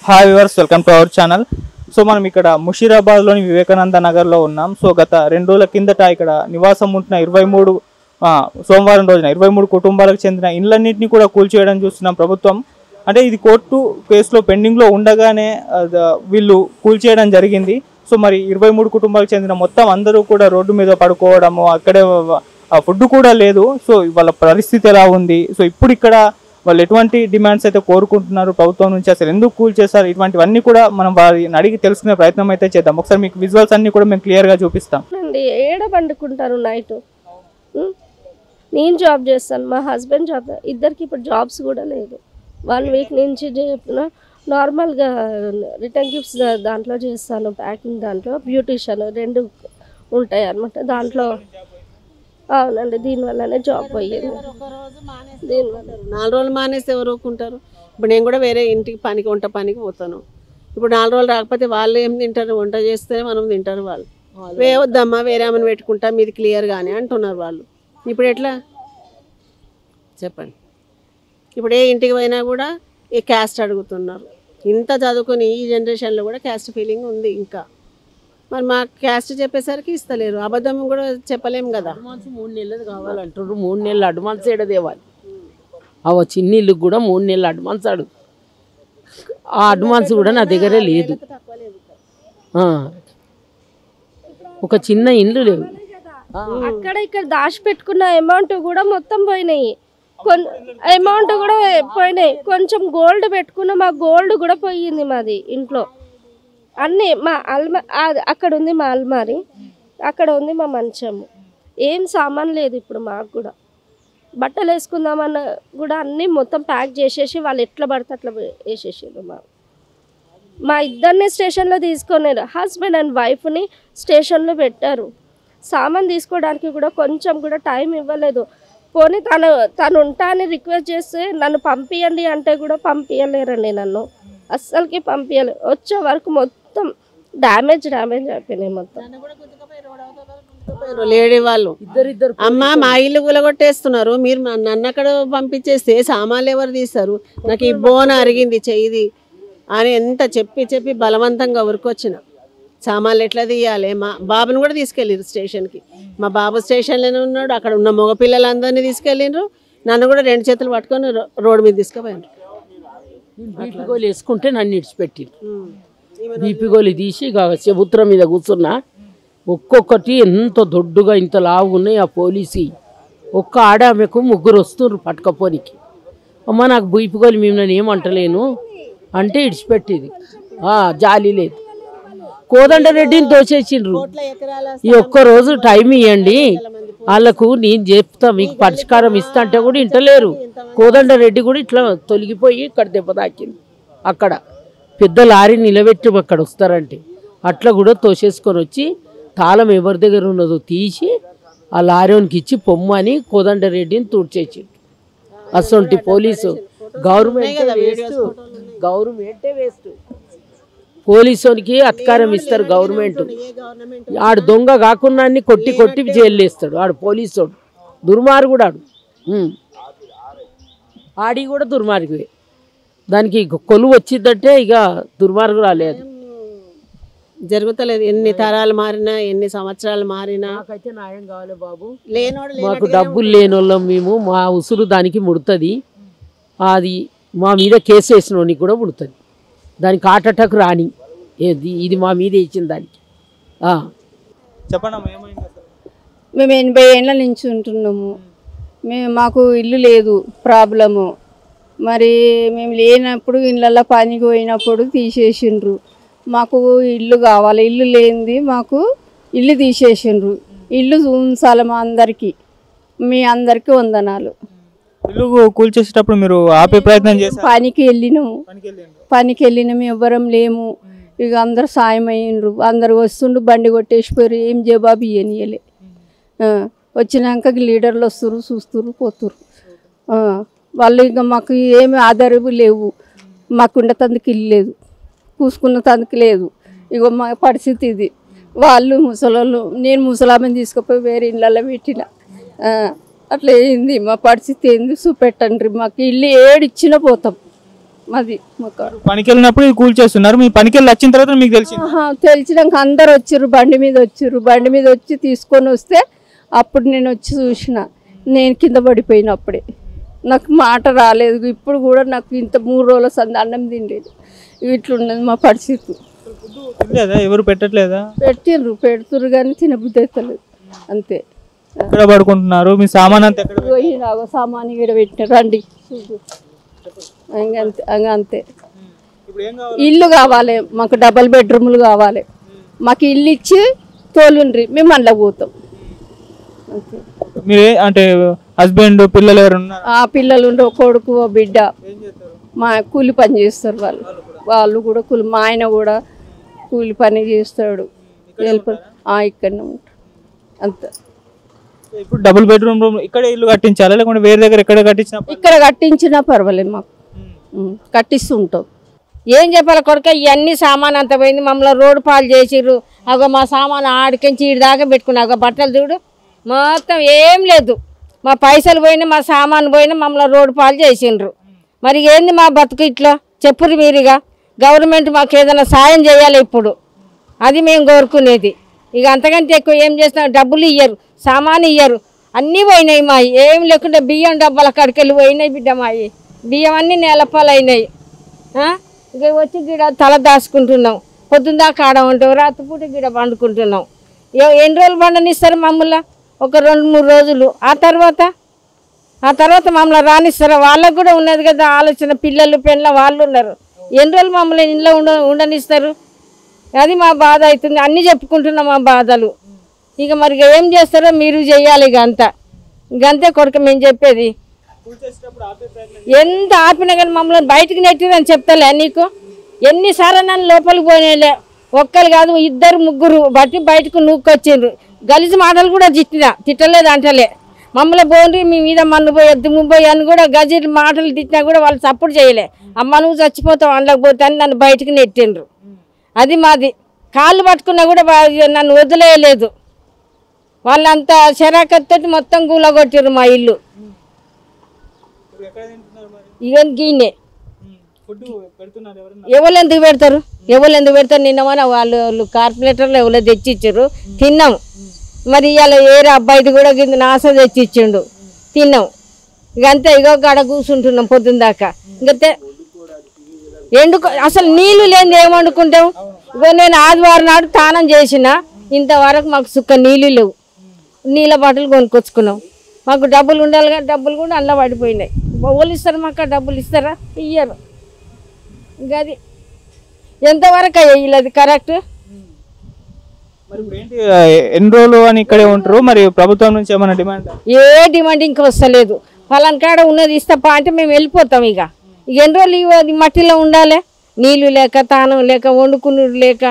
Hi viewers, welcome to our channel. So మనం ఇక్కడ ముషీరాబాద్లోని వివేకానంద నగర్లో ఉన్నాం. సో గత 2 రోజుల కిందట ఇక్కడ నివాసం ఉంటున్న 23 సోమవారం రోజున 23 కుటుంబాలకు చెందిన ఇళ్లన్నింటినీ కూడా కూల్చేయడం చూస్తున్నాం ప్రభుత్వం. అంటే ఇది కోర్టు కేసులో పెండింగ్లో ఉండగానే వీళ్ళు కూల్చేయడం జరిగింది. సో మరి 23 కుటుంబాలకు చెందిన మొత్తం అందరూ కూడా రోడ్డు మీద పడుకోవడము, అక్కడే ఫుడ్ కూడా లేదు. సో వాళ్ళ పరిస్థితి ఎలా ఉంది, సో ఇప్పుడు ఇక్కడ వాళ్ళు ఎటువంటి డిమాండ్స్ అయితే కోరుకుంటున్నారు ప్రభుత్వం నుంచి, అసలు ఎందుకు కూల్ చేస్తారు, ఇటువంటివన్నీ కూడా మనం వారిని అడిగి తెలుసుకునే ప్రయత్నం అయితే చేద్దాం. ఒకసారి మీకు విజువల్స్ అన్ని కూడా మేము క్లియర్గా చూపిస్తాం. ఏడ పండుకుంటారు నైట్. నేను జాబ్ చేస్తాను, మా హస్బెండ్ జాబ్, ఇద్దరికి ఇప్పుడు జాబ్స్ కూడా లేదు. 1 వీక్ నుంచి నార్మల్గా రిటర్న్ గిఫ్ట్స్ దాంట్లో చేస్తాను, ప్యాకింగ్ దాంట్లో, బ్యూటిషియన్ 2 ఉంటాయి అన్నమాట దాంట్లో. అవునండి, దీనివల్లనే జాబ్ పోయింది. దీనివల్ల 4 రోజులు మానేస్తే ఎవరు ఊరుకుంటారు? ఇప్పుడు నేను కూడా వేరే ఇంటికి పనికి వంట పనికి పోతాను. ఇప్పుడు 4 రోజులు రాకపోతే వాళ్ళు ఏం తింటారు? వంట చేస్తేనే మనం తింటారు. వాళ్ళు వద్దమ్మా వేరే ఆమెను పెట్టుకుంటా మీది క్లియర్ కానీ అంటున్నారు వాళ్ళు. ఇప్పుడు ఎట్లా చెప్పండి? ఇప్పుడు ఏ ఇంటికి పోయినా కూడా ఈ క్యాస్ట్ అడుగుతున్నారు. ఇంత చదువుకుని ఈ జనరేషన్లో కూడా క్యాస్ట్ ఫీలింగ్ ఉంది. ఇంకా మరి మా క్యాస్ట్ చెప్పేసరికి ఇస్తలేరు. అబద్ధం కూడా చెప్పలేము కదా. 3 నెలలు కావాలంటారు. 3 నెలలు అడ్వాన్స్ ఏడదేవాలి. చిన్న ఇల్లుకి కూడా 3 నెలలు అడ్వాన్స్ అడుగు. ఆ అడ్వాన్స్ కూడా నా దగ్గరే లేదు. ఒక చిన్న ఇల్లు లేవు. అక్కడ ఇక్కడ దాచిపెట్టుకున్న అమౌంట్ కూడా మొత్తం పోయినాయి. అమౌంట్ కూడా పోయినాయి. కొంచెం గోల్డ్ పెట్టుకున్న మా గోల్డ్ కూడా పోయింది మాది ఇంట్లో. అన్నీ మా అక్కడ ఉంది మా అల్మారి, అక్కడ ఉంది మా మంచము. ఏం సామాన్ లేదు ఇప్పుడు మాకు కూడా. బట్టలు వేసుకుందామన్న కూడా అన్నీ మొత్తం ప్యాక్ చేసేసి వాళ్ళు ఎట్లా పడితే అట్లా వేసేసారు. మా ఇద్దరిని స్టేషన్లో తీసుకున్నారు. హస్బెండ్ అండ్ వైఫ్ని స్టేషన్లో పెట్టారు. సామాన్ తీసుకోవడానికి కూడా కొంచెం కూడా టైం ఇవ్వలేదు. పోనీ తను ఉంటా అని రిక్వెస్ట్ చేస్తే నన్ను పంపించండి అంటే కూడా పంపించలేరండి. నన్ను అస్సలకి పంపించలేదు. వచ్చే వరకు మొత్తం డ్యామేజ్ అయిపోయినాయి మొత్తం. లేడీ వాళ్ళు అమ్మ మా ఇల్లు గులగొట్టేస్తున్నారు, మీరు నన్ను అక్కడ పంపించేస్తే సామాన్లు ఎవరు తీస్తారు? నాకు ఈ బోన అరిగింది చెయ్యిది అని ఎంత చెప్పి బలవంతంగా ఉరికొచ్చిన. సామాన్లు ఎట్లా తీయాలి? మా బాబుని కూడా తీసుకెళ్ళారు స్టేషన్కి. మా బాబు స్టేషన్లోనే ఉన్నాడు. అక్కడ ఉన్న మగపిల్లలందరినీ తీసుకెళ్ళిండ్రు. నన్ను కూడా 2 చేతులు పట్టుకొని రోడ్డు మీద తీసుకుపోయారు. బీపీ గోళీ వేసుకుంటే నన్ను ఇడిచిపెట్టిండ్రు. బీపీ గోళీ తీసి చెబుత్రం మీద కూర్చున్నా. ఒక్కొక్కటి ఎంత దొడ్డుగా ఇంత లావు ఉన్నాయి ఆ పోలీసు. ఒక్క ఆడామెకు 3 వస్తున్నారు పట్టుకపోనికి. అమ్మ నాకు బీపీ గోళీ మిమ్మల్ని ఏమంటలేను అంటే ఇడిచిపెట్టేది. జాలి లేదు. కోదండరెడ్డిని తోసేసిండ్రు. ఈ ఒక్కరోజు టైం ఇవ్వండి వాళ్ళకు, నేను చెప్తా మీకు పరిష్కారం ఇస్తా అంటే కూడా ఇంటలేరు. కోదండరెడ్డి కూడా ఇట్లా తొలగిపోయి ఇక్కడ దెబ్బ తాకింది. అక్కడ పెద్ద లారీ నిలబెట్టి అక్కడ వస్తారంటే అట్లా కూడా తోసేసుకొని వచ్చి తాళం ఎవరి దగ్గర ఉన్నదో తీసి ఆ లారీకి ఇచ్చి పొమ్మని కోదండరెడ్డిని తూడ్చేసిండు. అసొంటి పోలీసు గవర్నమెంటే వేస్ట్. పోలీసునికి అధికారం ఇస్తారు గవర్నమెంట్. ఆడు దొంగ కాకుండా కొట్టి జైలు వేస్తాడు ఆడు పోలీసు. దుర్మార్గుడు ఆడు. ఆడి కూడా దుర్మార్గుడే. దానికి కొలువు వచ్చిందంటే ఇక దుర్మార్గు రాలేదు. జరుగుతలేదు. ఎన్ని తరాలు మారినా, ఎన్ని సంవత్సరాలు మారినా నాకైతే న్యాయం కావాలి బాబు. మాకు డబ్బులు లేని వాళ్ళం మేము. మా ఉసురు దానికి ముడుతుంది. అది మా మీద కేసు వేసినోనికి కూడా ముడుతుంది. దానికి హార్ట్ అటాక్ రాని. ఇది మా మీద ఇచ్చిన దానికి. చెప్పండి. మేము 80 ఏళ్ళ నుంచి ఉంటున్నాము. మాకు ఇల్లు లేదు, ప్రాబ్లము. మరి మేము లేనప్పుడు ఇళ్ళల్లో పనికి పోయినప్పుడు తీసేసిండ్రు. మాకు ఇల్లు కావాలి. ఇల్లు లేనిది మాకు ఇల్లు తీసేసిండ్రు. ఇల్లు ఉంచాలి మా అందరికీ. మీ అందరికీ వందనాలు. ఇల్లు కూల్చేసేటప్పుడు మీరు ఆపే ప్రయత్నం చేశారు? పనికి వెళ్ళినాము. ఎవ్వరం లేము. ఇక అందరు సాయం అయ్యిండ్రు. అందరు వస్తుండ్రు, బండి కొట్టేసిపోయారు. ఏం జవాబు ఇయ్యనియలే. వచ్చినాక లీడర్లు వస్తురు, చూస్తురు, పోతురు. వాళ్ళు ఇక మాకు ఏమి ఆధారము లేవు. మాకు ఉండతందుకు ఇల్లు లేదు, కూసుకున్న తందుకు లేదు. ఇక మా పరిస్థితి ఇది. వాళ్ళు ముసలోళ్ళు, నేను ముసలామని తీసుకుపోయి వేరే ఇళ్ళల్లో పెట్టిన. అట్లా ఏంది మా పరిస్థితి ఏంది చూపెట్టండి. మాకు ఇల్లు ఏడిచ్చినా పోతాం. మాది మా కారు. పనికి వెళ్ళినప్పుడు ఇది కూల్ చేస్తున్నారు, మీ పనికి వెళ్ళి వచ్చిన తర్వాత మీకు తెలిసింది? తెలిసినాక అందరు వచ్చారు, బండి మీద వచ్చి తీసుకొని వస్తే అప్పుడు నేను వచ్చి చూసిన, నేను కింద పడిపోయినప్పుడే నాకు మాట రాలేదు. ఇప్పుడు కూడా నాకు ఇంత 3 రోజుల సంది అన్నం తినలేదు. ఇట్లున్నది మా పరిస్థితి. ఎవరు పెట్టట్లేదా? పెడుతురు కానీ తినబుద్ధి అవుతలేదు అంతే. ఎక్కడ పడుకుంటున్నారు? మీ సామాన్ అంతా ఎక్కడ? పోయినాగో సామాన్ ఇక్కడ పెట్టిన రండి అంతే. ఇల్లు కావాలి మాకు, డబల్ బెడ్రూమ్లు కావాలి మాకు. ఇల్లు ఇచ్చి తోలుండ్రి, మేము అందులో పోతాం అంతే. మీరే అంటే హస్బెండ్ పిల్లలు ఎవరు ఉన్నారు? పిల్లలు ఉండే కొడుకు బిడ్డ మా కూలి పని చేస్తారు వాళ్ళు కూడా కూలి. మా ఆయన కూడా కూలి పని చేస్తాడు, ఇక్కడనే ఉంటాడు అంతే. ఇప్పుడు డబుల్ బెడ్రూమ్ రూమ్ ఇక్కడ ఇల్లు కట్టించాలా లేకుంటే వేరే దగ్గర ఎక్కడ కట్టించినా? ఇక్కడ కట్టించినా పర్వాలేదు మాకు, కట్టిస్తుంటాం. ఏం చెప్పాలి కొడుక, ఇవన్నీ సామాన్ అంత పోయింది, మమ్మల్ని రోడ్డు పాలు చేసిర్రు. అగో మా సామాన్ ఆడికించి ఈడి దాకా పెట్టుకున్నా, అగో బట్టలు చూడు మొత్తం ఏం లేదు. మా పైసలు పోయినా, మా సామాన్ పోయినా, మమ్మల్ని రోడ్డు పాలు చేసిండ్రు. మరి ఏంది మా బతుకు ఇట్లా చెప్పురు మీరుగా. గవర్నమెంట్ మాకు ఏదైనా సాయం చేయాలి ఇప్పుడు, అది మేము కోరుకునేది. ఇక అంతకంటే ఎక్కువ ఏం చేస్తాం, డబ్బులు ఇయ్యరు, సామాను ఇయ్యరు, అన్నీ పోయినాయి మాయి. ఏం లేకుండా బియ్యం డబ్బాల కడికెళ్ళి పోయినాయి బిడ్డ మాయి. బియ్యం అన్నీ నెలపాలైనాయి. ఇక వచ్చి గిడ తల దాచుకుంటున్నాం, పొద్దున్న దాకా ఆడ ఉంటాం, రాత్రిపూట గిడ పండుకుంటున్నాం. ఎన్ని రోజులు పండనిస్తారు మమ్మల్ని? ఒక 2-3 రోజులు. ఆ తర్వాత మమ్మల్ని రానిస్తారా? వాళ్ళకు కూడా ఉన్నది కదా ఆలోచన, పిల్లలు పెళ్ళ వాళ్ళు ఉన్నారు. ఎన్ని రోజులు మమ్మల్ని ఇంట్లో ఉండనిస్తారు? అది మా బాధ అవుతుంది. అన్నీ చెప్పుకుంటున్నాం మా బాధలు. ఇక మరి ఏం చేస్తారో మీరు చెయ్యాలి. ఇక అంతే కొడుకు మేము చెప్పేది. ఎంత ఆపినా కానీ మమ్మల్ని బయటికి నెట్టిరని చెప్తాలే నీకు. ఎన్నిసార్లు నన్ను లోపలికి పోయినాలే, ఒక్కరు కాదు 2-3 బట్టి బయటకు నూక్కొచ్చిండ్రు. గలీజు మాటలు కూడా తిట్టలేదు అంటలే. మమ్మల్ని పోండి, మీ మీద మన్ను పోయొద్దు ముబ్బోయి అని కూడా గజీలు మాటలు తిట్టినా కూడా వాళ్ళు సపోర్ట్ చేయలే. అమ్మ నువ్వు చచ్చిపోతావు అందులోకి పోతే అని నన్ను బయటికి నెట్టిండ్రు. అది మాది. కాళ్ళు పట్టుకున్నా కూడా నన్ను వదిలేయలేదు. వాళ్ళంతా శరాకత్తో మొత్తం కూలగొట్టిర్రు మా ఇల్లు. ఇక గీనే ఎవరు ఎందుకు పెడతారు? నిన్నమని వాళ్ళు కార్పొరేటర్లు ఎవరో తెచ్చిచ్చారు, తిన్నాం. మరి ఇవాళ ఏరే అబ్బాయిది కూడా కింద నాస తెచ్చిచ్చిండు, తిన్నాం. ఇక అంతే. ఇగో గడ కూర్చుంటున్నాం పొద్దున్న దాకా. ఇంకతే అసలు నీళ్లు లేని ఏం వండుకుంటాం? ఇగో నేను ఆదివారం నాడు స్నానం చేసిన, ఇంతవరకు మాకు సుక్క నీళ్ళు లేవు. నీళ్ళ బాటలు కొనుక్కొచ్చుకున్నాం. మాకు డబ్బులు ఉండాలి కానీ డబ్బులు కూడా అందులో పడిపోయినాయి. వాళ్ళు ఇస్తారు మాకు డబ్బులు ఇస్తారా? ఇయ్యరు. ఇంకా అది ఎంతవరకు అయ్యాయి అది కరెక్ట్? ఎన్ని రోజులు అని ఇక్కడే ఉంటారు? మరి ప్రభుత్వం నుంచి ఏమైనా డిమాండ్? ఏ డిమాండ్ ఇంకా వస్తలేదు. ఫలానా కాడ ఉన్నది ఇస్తాపా అంటే మేము వెళ్ళిపోతాం. ఇక ఎన్ని రోజులు మట్టిలో ఉండాలి, నీళ్ళు లేక తానం లేక వండుకునుడు లేక.